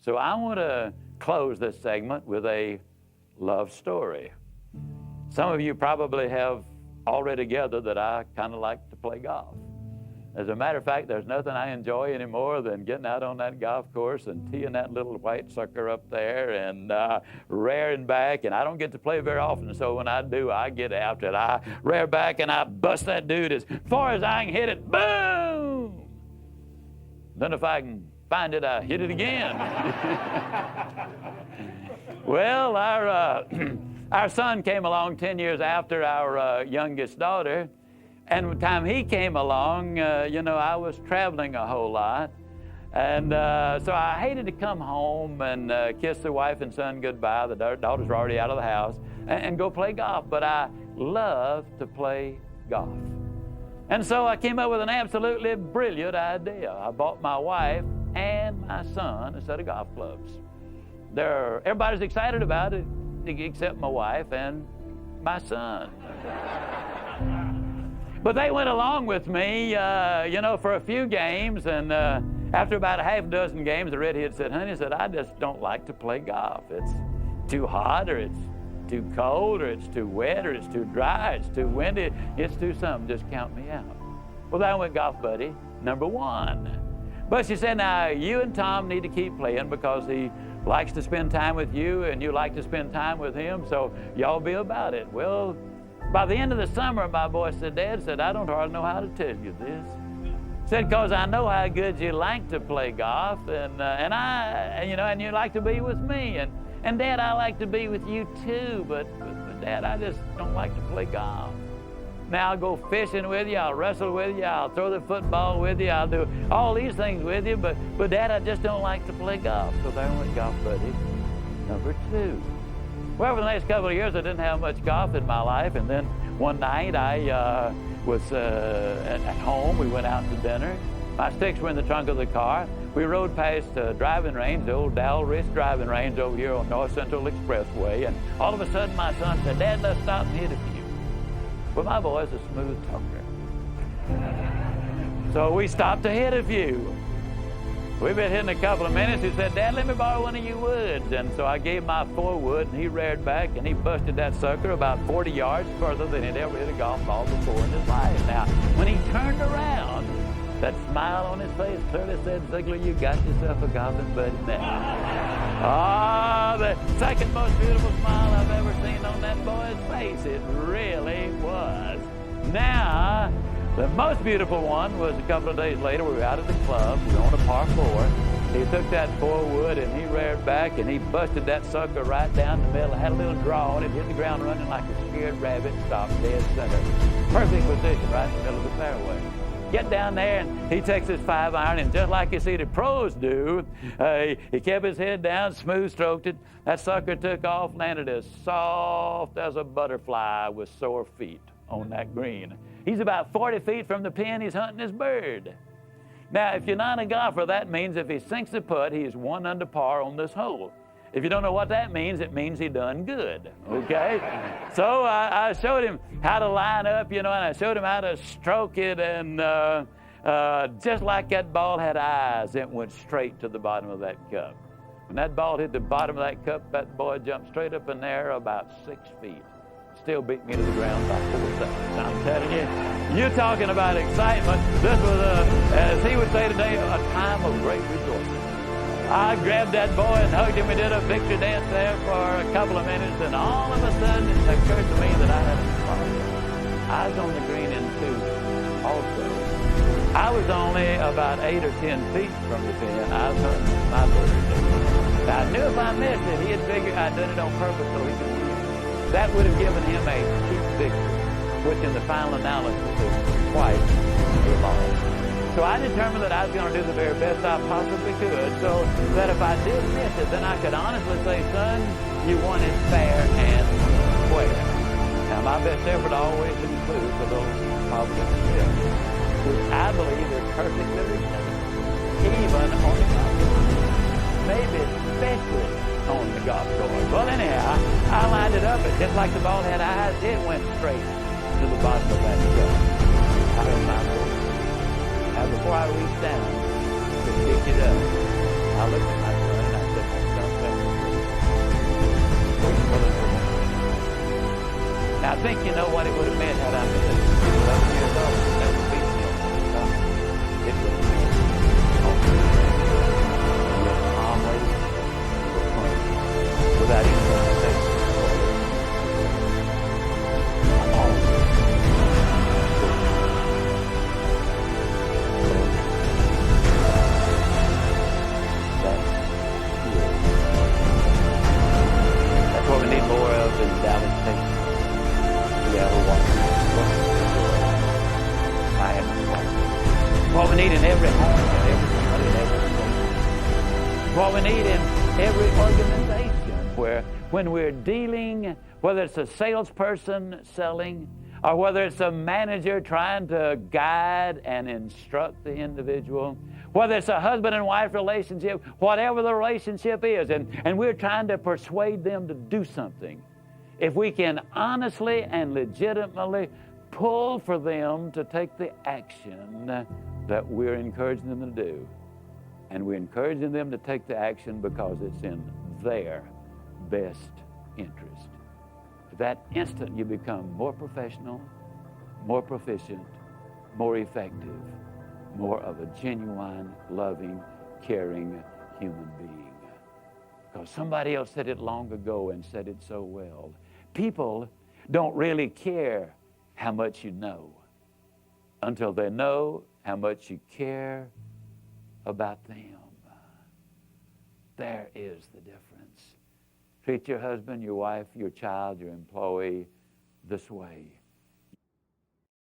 So I want to close this segment with a love story. Some of you probably have already gathered that I kind of like to play golf. As a matter of fact, there's nothing I enjoy anymore than getting out on that golf course and teeing that little white sucker up there and rearing back. And I don't get to play very often, so when I do, I get after it. I rear back and I bust that dude as far as I can hit it. Boom! Then if I can find it, I hit it again. Well, our son came along 10 years after our youngest daughter. And by the time he came along, I was traveling a whole lot. And so I hated to come home and kiss the wife and son goodbye. The daughters were already out of the house, and go play golf. But I love to play golf. And so I came up with an absolutely brilliant idea. I bought my wife and my son a set of golf clubs. Everybody's excited about it except my wife and my son. But they went along with me, for a few games, and after about a half dozen games, the redhead said, "Honey," said, "I just don't like to play golf. It's too hot, or it's too cold, or it's too wet, or it's too dry, it's too windy, it's too something. Just count me out." Well, that went golf buddy number one. But she said, "Now, you and Tom need to keep playing because he likes to spend time with you, and you like to spend time with him, so y'all be about it." Well, by the end of the summer, my boy said, "Dad," said, "I don't hardly know how to tell you this." Said, "Because I know how good you like to play golf, and you like to be with me, and Dad, I like to be with you too, but Dad, I just don't like to play golf. Now I'll go fishing with you, I'll wrestle with you, I'll throw the football with you, I'll do all these things with you, but Dad, I just don't like to play golf." So there went golf buddy number two. Well, for the next couple of years, I didn't have much golf in my life. And then one night, I was at home. We went out to dinner. My sticks were in the trunk of the car. We rode past the driving range, the old Dowell Ridge driving range over here on North Central Expressway. And all of a sudden, my son said, "Dad, let's stop and hit a few." Well, my boy's a smooth talker. So we stopped to hit a few. We've been hitting a couple of minutes. He said, "Dad, let me borrow one of your woods." And so I gave him my 4-wood, and he reared back, and he busted that sucker about 40 yards further than he'd ever hit a golf ball before in his life. Now, when he turned around, that smile on his face clearly said, "Ziglar, you got yourself a golfing buddy now." The second most beautiful smile I've ever seen on that boy's face. It really was. Now, the most beautiful one was a couple of days later. We were out at the club. We were on a par 4. He took that 4-wood and he reared back and he busted that sucker right down the middle. Had a little draw on it, hit the ground running like a scared rabbit, stopped dead center. Perfect position right in the middle of the fairway. Get down there and he takes his 5-iron, and just like you see the pros do, he kept his head down, smooth stroked it. That sucker took off, landed as soft as a butterfly with sore feet on that green. He's about 40 feet from the pin. He's hunting his bird. Now, if you're not a golfer, that means if he sinks the putt, he's 1 under par on this hole. If you don't know what that means, it means he done good, okay? So I showed him how to line up, and I showed him how to stroke it, and just like that ball had eyes, it went straight to the bottom of that cup. When that ball hit the bottom of that cup, that boy jumped straight up in there about 6 feet. Still beat me to the ground by 4 seconds. I'm telling you, you're talking about excitement. This was, as he would say today, a time of great rejoicing. I grabbed that boy and hugged him. We did a victory dance there for a couple of minutes, and all of a sudden it occurred to me that I had a problem. I was on the green in 2 also. I was only about 8 or 10 feet from the pin. I was hunting my bird. Now, I knew if I missed it, he'd figure I'd done it on purpose so he could win. That would have given him a cheap victory, which in the final analysis is quite a loss. So I determined that I was going to do the very best I possibly could, so that if I did miss it, then I could honestly say, "Son, you won it fair and square." Now, my best effort always includes a little positive spin, which I believe is perfectly reasonable, even on the golf course, maybe especially on the golf course. Well, anyhow, I lined it up, and just like the ball had eyes, it went straight to the bottom of that cup. I had my boy. Now, before I reached down to pick it up, I looked at my son and I said, think you know what it would have meant had I been 11 years old? That would be it would have meant calmly, without any hesitation. That's what we need more of in Dallas, Texas. What we need in every home, in every family, in every state. What we need in every organization, where when we're dealing, whether it's a salesperson selling, or whether it's a manager trying to guide and instruct the individual, whether it's a husband and wife relationship, whatever the relationship is, and we're trying to persuade them to do something. If we can honestly and legitimately pull for them to take the action that we're encouraging them to do, and we're encouraging them to take the action because it's in their best interest. At that instant, you become more professional, more proficient, more effective, more of a genuine, loving, caring human being. Because somebody else said it long ago and said it so well. People don't really care how much you know until they know how much you care about them. There is the difference. Treat your husband, your wife, your child, your employee this way.